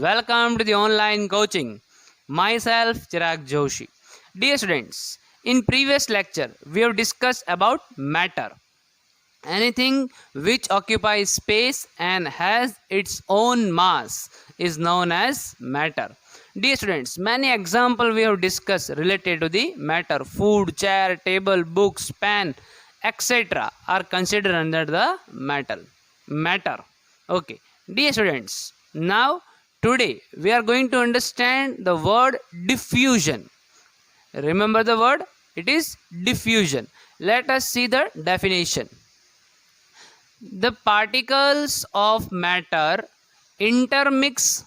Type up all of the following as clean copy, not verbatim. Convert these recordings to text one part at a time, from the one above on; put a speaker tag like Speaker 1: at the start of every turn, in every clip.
Speaker 1: welcome to the online coaching. Myself, Chirag Joshi. Dear students, in previous lecture, we have discussed about matter. Anything which occupies space and has its own mass is known as matter. Dear students, many examples we have discussed related to the matter. Food, chair, table, books, pen, etc. are considered under the matter. Okay. Dear students, now today we are going to understand the word diffusion. Remember the word? It is diffusion. Let us see the definition. The particles of matter intermix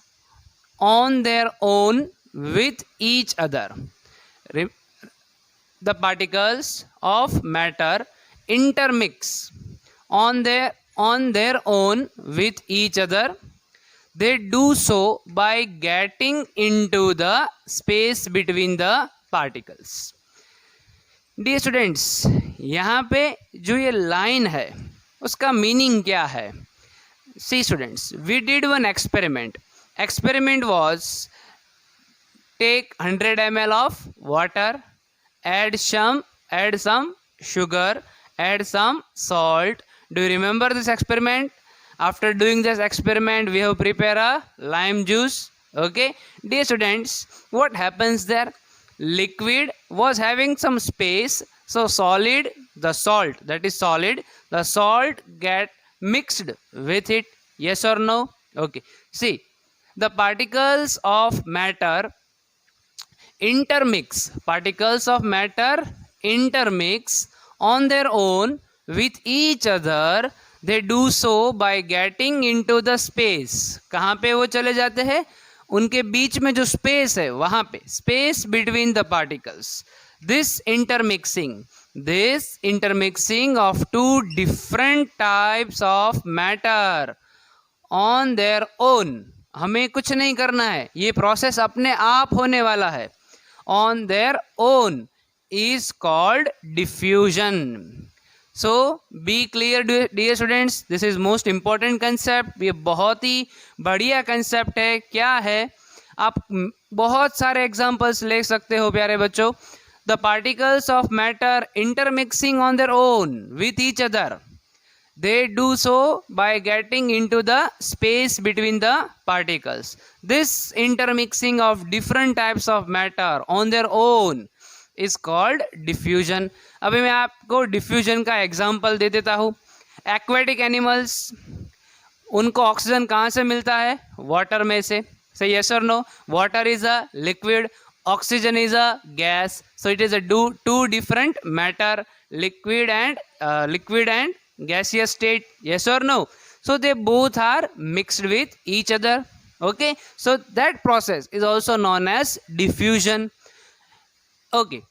Speaker 1: on their own with each other. The particles of matter intermix on their own with each other. They do so by getting into the space between the particles. Dear students, यहाँ पे जो ये line है उसका meaning क्या है? See students, we did one experiment. Experiment was take 100 ml of water, add some sugar, add some salt. Do you remember this experiment? After doing this experiment, we have prepared a lime juice. Okay, dear students, what happens there? Liquid was having some space, so solid, the salt, that is solid, the salt get mixed with it. Yes or no? Okay, see, the particles of matter intermix on their own with each other. They do so by getting into the space. कहाँ पे वो चले जाते हैं? उनके बीच में जो space है वहाँ पे, space between the particles. This intermixing of two different types of matter on their own. हमें कुछ नहीं करना है, ये प्रोसेस अपने आप होने वाला है. On their own is called diffusion. So be clear dear students, this is most important concept. ये बहुत ही बढ़िया concept है. क्या है? आप बहुत सारे examples ले सकते हो प्यारे बच्चों. The particles of matter intermixing on their own with each other. They do so by getting into the space between the particles. This intermixing of different types of matter on their own is called diffusion. अभी मैं आपको diffusion का example दे देता हूँ. Aquatic animals, उनको oxygen कहाँ से मिलता है? वाटर में से. से यस और no? Water is a liquid, oxygen is a gas, so it is a two different matter, liquid and gaseous state. Yes or no? So they both are mixed with each other. Okay, so that process is also known as diffusion. Okay,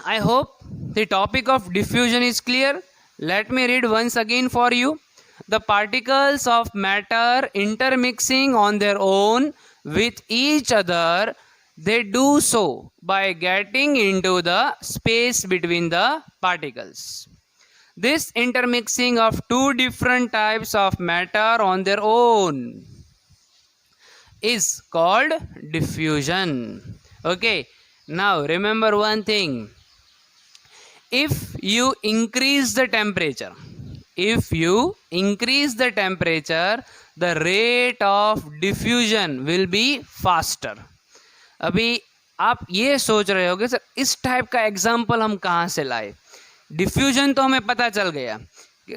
Speaker 1: I hope the topic of diffusion is clear. Let me read once again for you. The particles of matter intermixing on their own with each other, they do so by getting into the space between the particles. This intermixing of two different types of matter on their own is called diffusion. Okay, now remember one thing. If you increase the temperature, the rate of diffusion will be faster. अभी आप ये सोच रहे होगे sir इस type का example हम कहाँ से लाए? डिफ्यूजन तो हमें पता चल गया.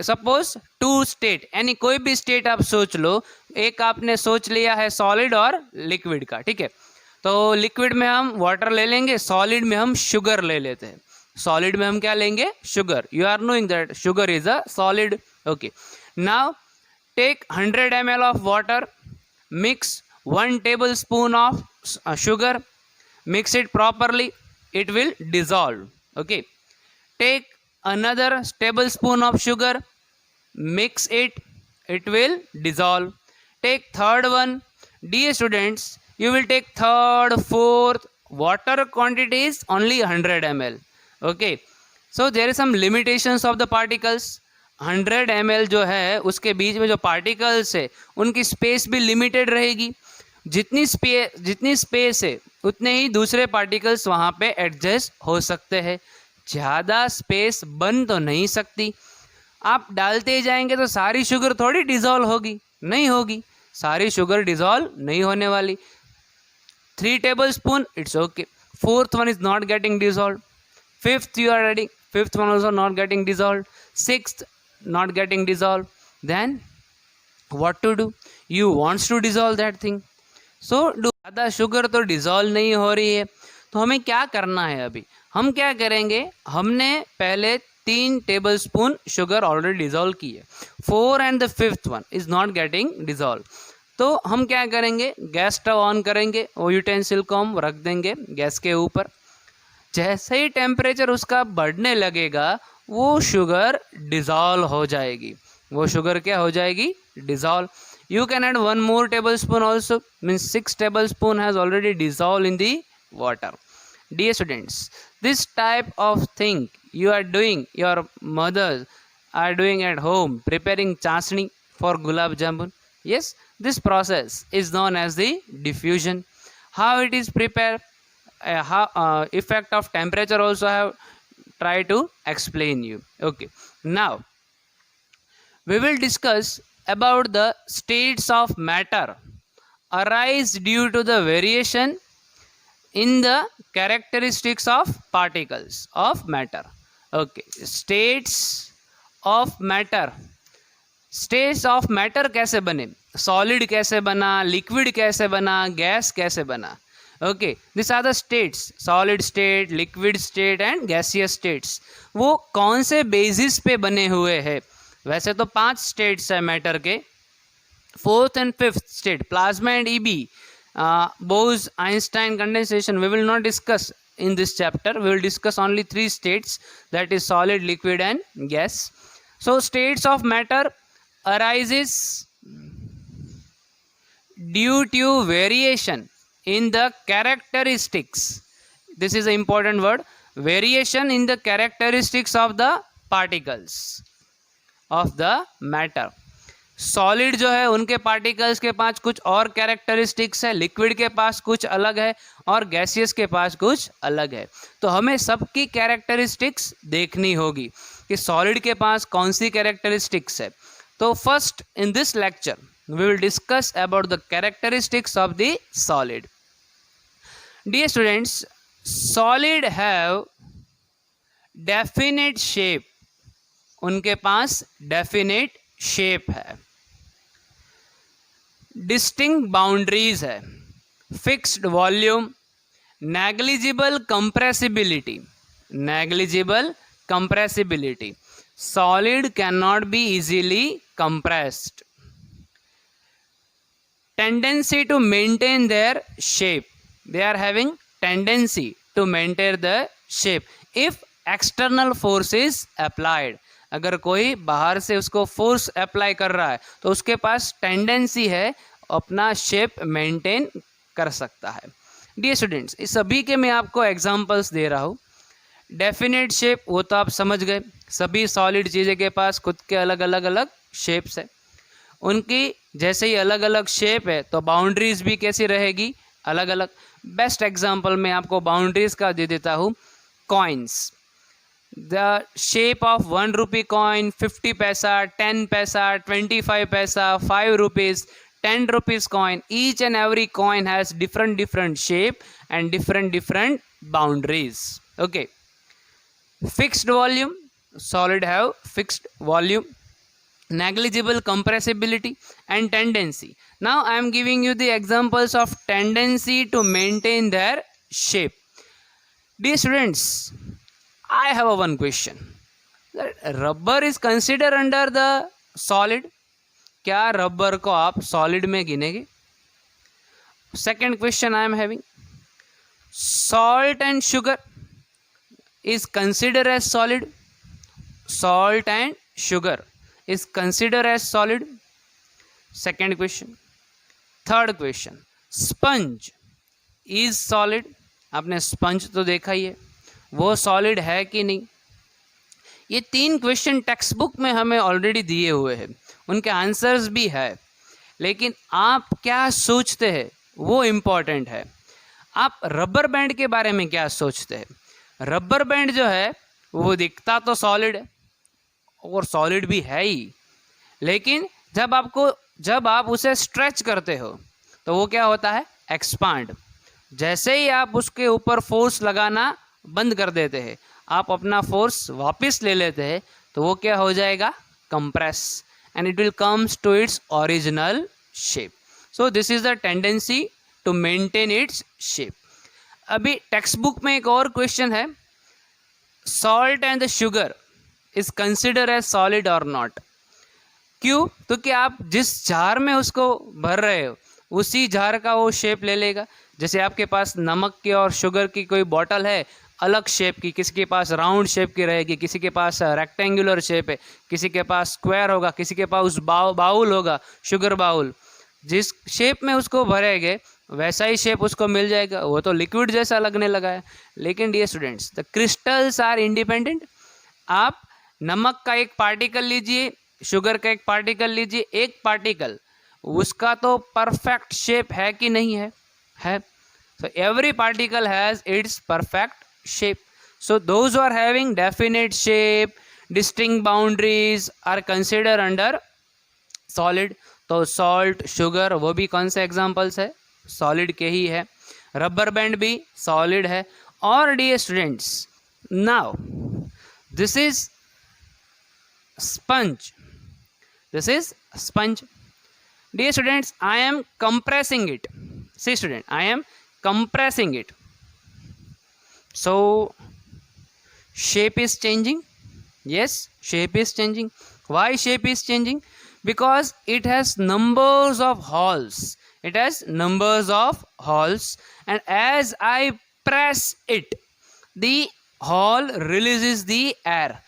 Speaker 1: सपोज टू स्टेट, यानी कोई भी स्टेट आप सोच लो. एक आपने सोच लिया है सॉलिड और लिक्विड का, ठीक है? तो लिक्विड में हम वाटर ले लेंगे, सॉलिड में हम शुगर ले लेते हैं. सॉलिड में हम क्या लेंगे? Sugar. You are knowing that sugar is a solid. Okay, now take 100 ml of water, mix 1 tablespoon of sugar, mix it properly, it will dissolve. Okay, take another tablespoon of sugar, mix it, it will dissolve. Take third one. Dear students, you will take third, fourth. Water quantity is only 100 ml. Okay, so there is some limitations of the particles. 100 ml जो है उसके बीच में जो particles है उनकी space भी limited रहेगी. जितनी स्पेस है उतने ही दूसरे पार्टिकल्स वहाँ पे एडजस्ट हो सकते हैं। ज़्यादा स्पेस बन तो नहीं सकती। आप डालते ही जाएंगे तो सारी शुगर थोड़ी डिज़ोल्व होगी, नहीं होगी, सारी शुगर डिज़ोल्व नहीं होने वाली। 3 tablespoon, it's okay. 4th one is not getting dissolved. 5th you are adding, 5th one also not getting dissolved. 6th not getting dissolved. Then what to do? You wants to dissolve that thing. So ज़्यादा sugar तो dissolve नहीं हो रही है, तो हमें क्या करना है? अभी हम क्या करेंगे, हमने पहले 3 tablespoon शुगर ऑलरेडी डिज़ोल्व की है, 4 and the 5th one is not getting dissolved. तो हम क्या करेंगे, गैस स्टव ऑन करेंगे, वो यूटेंसिल को हम रख देंगे गैस के ऊपर। जैसे ही टेम्परेचर उसका बढ़ने लगेगा वो शुगर डिज़ोल्व हो जाएगी, वो शुगर क्या हो जाएगी, dissolve. You can add 1 more tablespoon also, means 6 tablespoon has already dissolved in the water. Dear students, this type of thing you are doing, your mothers are doing at home, preparing chasni for gulab jamun. Yes, this process is known as the diffusion. How it is prepared, effect of temperature also I have tried to explain you. Okay, now we will discuss about the states of matter arise due to the variation in the characteristics of particles of matter. Okay, states of matter. States of matter कैसे बने, solid कैसे बना, liquid कैसे बना, gas कैसे बना. Okay, this are the states, solid state, liquid state and gaseous states. वो कौन से बेसिस पे बने हुए हैं? वैसे तो 5 स्टेट्स है मैटर के. 4th and 5th state, plasma and E B, Bose, Einstein, condensation, we will not discuss in this chapter. We will discuss only 3 states, that is solid, liquid and gas. So states of matter arises due to variation in the characteristics. This is an important word, variation in the characteristics of the particles of the matter. Solid जो है उनके particles के पास कुछ और characteristics है, liquid के पास कुछ अलग है और गैसियस के पास कुछ अलग है. तो हमें सबकी कैरेक्टरिस्टिक्स देखनी होगी कि सॉलिड के पास कौन सी कैरेक्टरिस्टिक्स है. तो first in this lecture we will discuss about the characteristics of the solid. Dear students, solid have definite shape, उनके पास डेफिनेट शेप है, डिस्टिंक्ट बाउंड्रीज है, fixed volume, negligible compressibility, negligible compressibility. Solid can not be easily compressed, tendency to maintain their shape, they are having tendency to maintain the shape if external force is applied. अगर कोई बाहर से उसको force apply कर रहा है तो उसके पास टेंडेंसी है अपना शेप मेंटेन कर सकता है. डियर स्टूडेंट्स, इस सभी के मैं आपको एग्जांपल्स दे रहा हूँ. डेफिनेट शेप वो तो आप समझ गए, सभी सॉलिड चीज़ें के पास खुद के अलग अलग अलग शेप्स है. उनकी जैसे ही अलग अलग शेप है तो बाउंड्रीज भी कैसी रहेगी, अलग अलग. बेस्ट एग्जाम्पल मैं आपको बाउंड्रीज का दे देता हूँ. Coins, the shape of 1 rupee coin, 50 paisa, 10 paisa, 25 paisa, 5 rupees, 10 rupees coin, each and every coin has different shape and different boundaries. Okay, fixed volume, solid have fixed volume, negligible compressibility and tendency. Now I am giving you the examples of tendency to maintain their shape. Dear students, I have one question. Rubber is consider under the solid. क्या rubber को आप solid में गिनेंगे? Second question I am having, salt and sugar is consider as solid. Salt and sugar is consider as solid. Second question. Third question, sponge is solid. आपने sponge तो देखा ही है, वो सॉलिड है कि नहीं. ये 3 क्वेश्चन टेक्स्ट बुक में हमें ऑलरेडी दिए हुए हैं, उनके आंसर्स भी है. लेकिन आप क्या सोचते हैं वो इम्पॉर्टेंट है। आप रबर बैंड के बारे में क्या सोचते हैं? रबर बैंड जो है वो दिखता तो सॉलिड है और सॉलिड भी है ही, लेकिन जब आप उसे स्ट्रेच करते हो तो वो क्या होता है? एक्सपांड। जैसे ही आप उसके ऊपर फोर्स लगाना बंद कर देते हैं, आप अपना फोर्स वापस ले लेते हैं, तो वो क्या हो जाएगा? Compress, and it will comes to its original shape. So this is the tendency to maintain its shape. अभी टेक्स्ट बुक में एक और क्वेश्चन है, salt and the sugar is consider as solid or not. क्यों? क्योंकि आप जिस jar में उसको भर रहे हो उसी जार का वो शेप ले लेगा। जैसे आपके पास नमक की और शुगर की कोई बॉटल है अलग शेप की, किसी के पास राउंड शेप की रहेगी, किसी के पास रेक्टेंगुलर शेप है, किसी के पास स्क्वायर होगा, किसी के पास बाउल होगा, शुगर बाउल। जिस शेप में उसको भरेंगे वैसा ही शेप उसको मिल जाएगा, वो तो लिक्विड जैसा लगने लगा है। लेकिन dear students, the crystals are independent. आप नमक का एक पार्टिकल लीजिए, शुगर का एक पार्टिकल लीजिए, एक पार्टिकल उसका तो परफेक्ट शेप है कि नहीं है? है। So every particle has its perfect shape. So those who are having definite shape, distinct boundaries are considered under solid. तो salt, sugar वो भी कौन से एग्जाम्पल्स है? सॉलिड के ही है। रबर बैंड भी सॉलिड है। और dear students, now this is sponge. This is sponge. Dear students, I am compressing it. See student, I am compressing it. So shape is changing. Yes, shape is changing. Why shape is changing? Because it has numbers of holes. It has numbers of holes, and as I press it, the hole releases the air.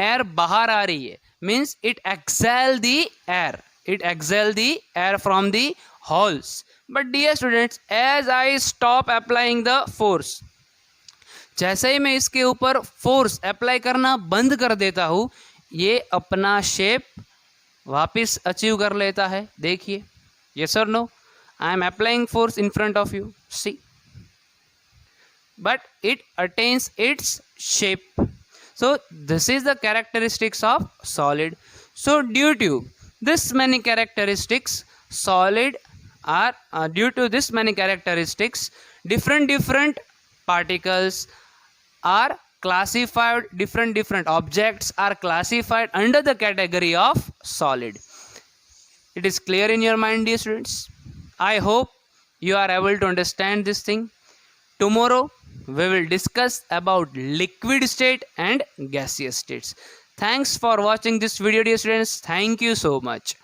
Speaker 1: Air बाहर आ रही है, means it exhale the air. It exhale the air from the holes. But dear students, as I stop applying the force, जैसे ही मैं इसके ऊपर force apply करना बंद कर देता हूँ, ये अपना शेप वापस अचीव कर लेता है। देखिए, yes or no? I am applying force in front of you. See, but it attains its shape. So this is the characteristics of solid. So due to this many characteristics, solid are due to this many characteristics, different particles are classified, different objects are classified under the category of solid. It is clear in your mind, dear students? I hope you are able to understand this thing. Tomorrow we will discuss about liquid state and gaseous states. Thanks for watching this video, dear students. Thank you so much.